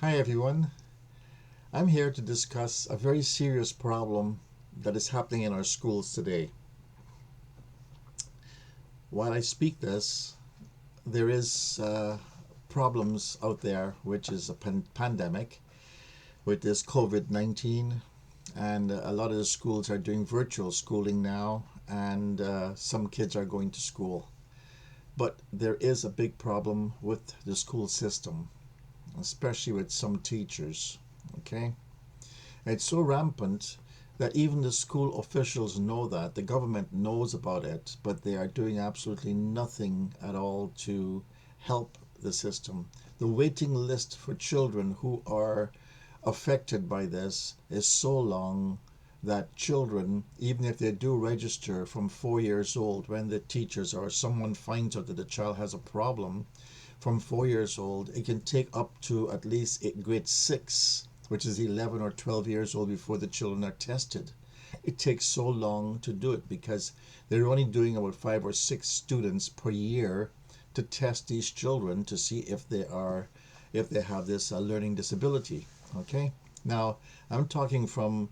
Hi everyone. I'm here to discuss a very serious problem that is happening in our schools today. While I speak this, there is problems out there, which is a pandemic with this COVID-19, and a lot of the schools are doing virtual schooling now, and some kids are going to school. But there is a big problem with the school system, especially with some teachers. Okay? It's so rampant that even the school officials know that, the government knows about it, but they are doing absolutely nothing at all to help the system. The waiting list for children who are affected by this is so long that children, even if they do register from 4 years old, when the teachers or someone finds out that the child has a problem, from 4 years old, it can take up to at least grade 6, which is 11 or 12 years old, before the children are tested. It takes so long to do it because they're only doing about 5 or 6 students per year to test these children to see if they have this learning disability. Okay, now I'm talking from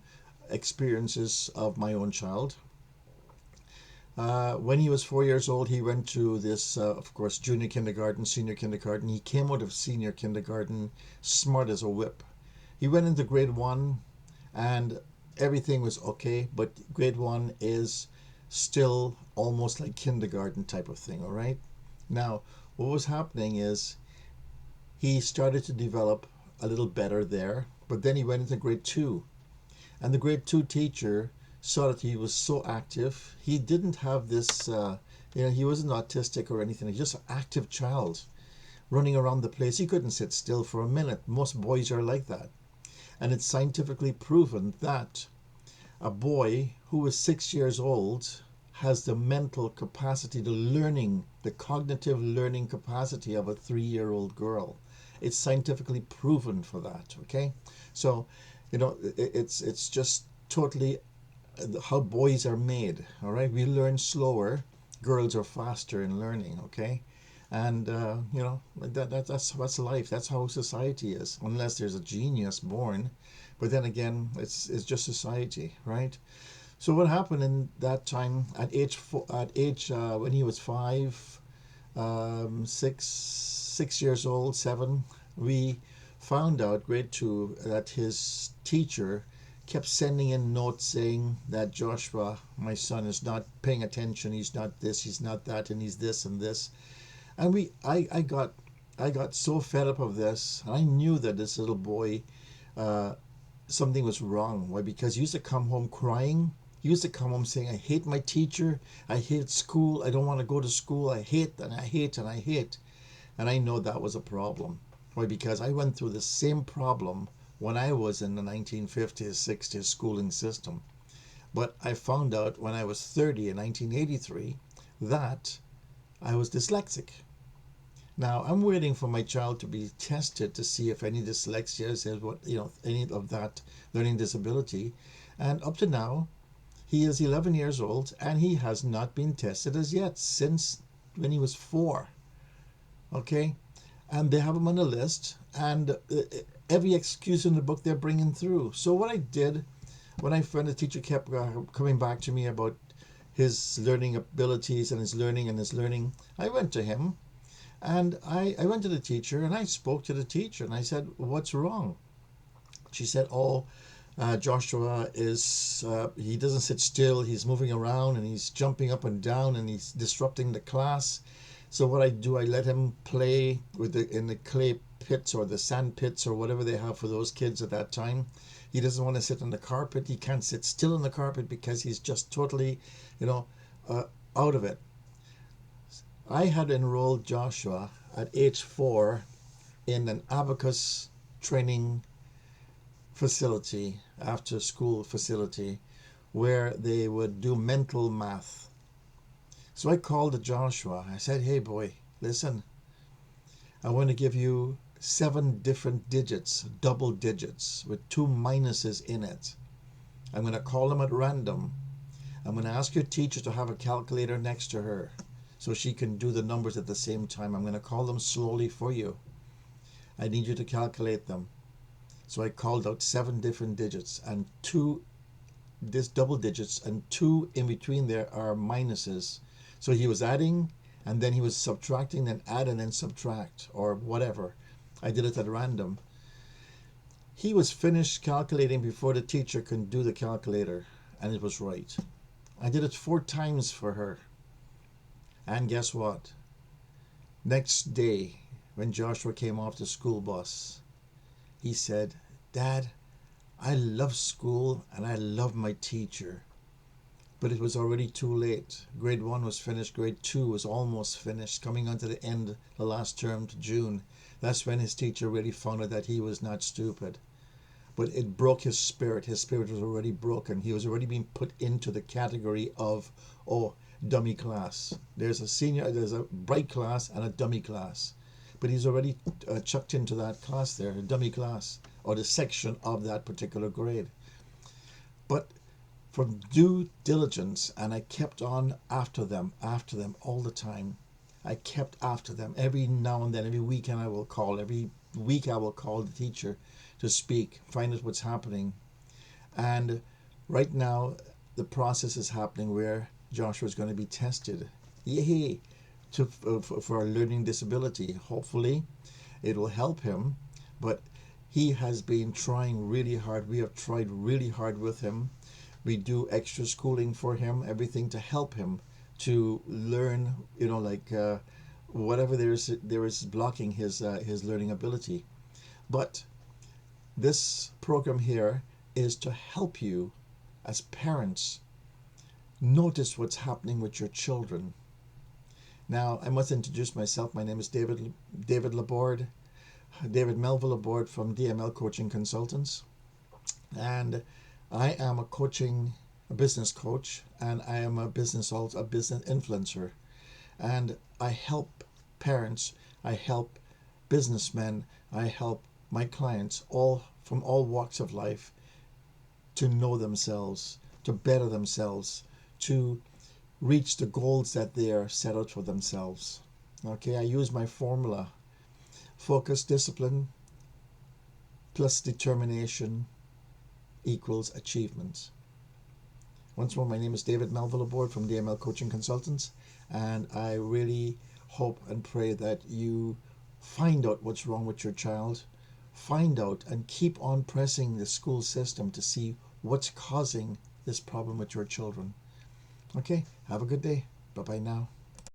experiences of my own child. When he was 4 years old, he went to this, of course, junior kindergarten, senior kindergarten. He came out of senior kindergarten smart as a whip. He went into grade one, and everything was okay, but grade one is still almost like kindergarten type of thing, all right? Now, what was happening is he started to develop a little better there, but then he went into grade two, and the grade two teacher saw that he was so active. He didn't have this, he wasn't autistic or anything. He's just an active child running around the place. He couldn't sit still for a minute. Most boys are like that. And it's scientifically proven that a boy who is 6 years old has the mental capacity, the cognitive learning capacity of a 3-year-old girl. It's scientifically proven for that. Okay, so it's just totally how boys are made. All right, we learn slower. Girls are faster in learning. Okay, and that's life. That's how society is. Unless there's a genius born, but then again, it's just society, right? So what happened in that time at age when he was 5, 6 years old, 7, we found out grade 2 that his teacher kept sending in notes saying that Joshua, my son, is not paying attention. He's not this. He's not that, and he's this and this. And I got so fed up of this. I knew that this little boy, uh, something was wrong. Why? Because he used to come home crying. He used to come home saying, "I hate my teacher. I hate school. I don't want to go to school. I hate and I hate and I hate." And I know that was a problem. Why? Because I went through the same problem when I was in the 1950s, 60s schooling system. But I found out when I was 30 in 1983 that I was dyslexic. Now I'm waiting for my child to be tested to see if any dyslexia is any of that learning disability. And up to now, he is 11 years old and he has not been tested as yet since when he was 4. Okay, and they have him on the list, and every excuse in the book they're bringing through. So what I did when I found the teacher kept coming back to me about his learning abilities and his learning, I went to him. And I went to the teacher and I spoke to the teacher and I said, "What's wrong?" She said, "Oh, Joshua he doesn't sit still. He's moving around and he's jumping up and down and he's disrupting the class. So what I do, I let him play in the clay pits or the sand pits or whatever they have for those kids at that time. He doesn't want to sit on the carpet. He can't sit still on the carpet because he's just totally, you know, out of it." I had enrolled Joshua at age 4 in an abacus training facility, after school facility, where they would do mental math. So I called Joshua. I said, "Hey, boy, listen, I want to give you 7 different digits, double digits, with 2 minuses in it. I'm going to call them at random. I'm going to ask your teacher to have a calculator next to her so she can do the numbers at the same time. I'm going to call them slowly for you. I need you to calculate them. So I called out 7 different digits, and double digits, and 2 in between there are minuses. So he was adding, and then he was subtracting, then add, and then subtract, or whatever. I did it at random. He was finished calculating before the teacher could do the calculator, and it was right. I did it 4 times for her. And guess what? Next day, when Joshua came off the school bus, he said, "Dad, I love school and I love my teacher." But it was already too late. Grade 1 was finished, grade 2 was almost finished, coming on to the end, the last term to June. That's when his teacher really found out that he was not stupid. But it broke his spirit. His spirit was already broken. He was already being put into the category of, oh, dummy class. There's a bright class and a dummy class. But he's already chucked into that class there, a dummy class, or the section of that particular grade. But from due diligence, and I kept on after them all the time. I kept after them. Every now and then, every week I will call the teacher to speak, find out what's happening. And right now, the process is happening where Joshua is going to be tested. Yay! For a learning disability. Hopefully, it will help him. But he has been trying really hard. We have tried really hard with him. We do extra schooling for him, everything to help him to learn, whatever there is blocking his learning ability. But this program here is to help you as parents notice what's happening with your children. Now, I must introduce myself. My name is David LaBorde, David Melville-LaBorde from DML Coaching Consultants. And I am a business coach, and I am a business influencer. And I help parents, I help businessmen, I help my clients, all from all walks of life, to know themselves, to better themselves, to reach the goals that they are set out for themselves. Okay, I use my formula: focus, discipline, plus determination equals achievement. Once more, my name is David Melville-LaBorde from DML Coaching Consultants, and I really hope and pray that you find out what's wrong with your child, find out and keep on pressing the school system to see what's causing this problem with your children. Okay, have a good day. Bye-bye now.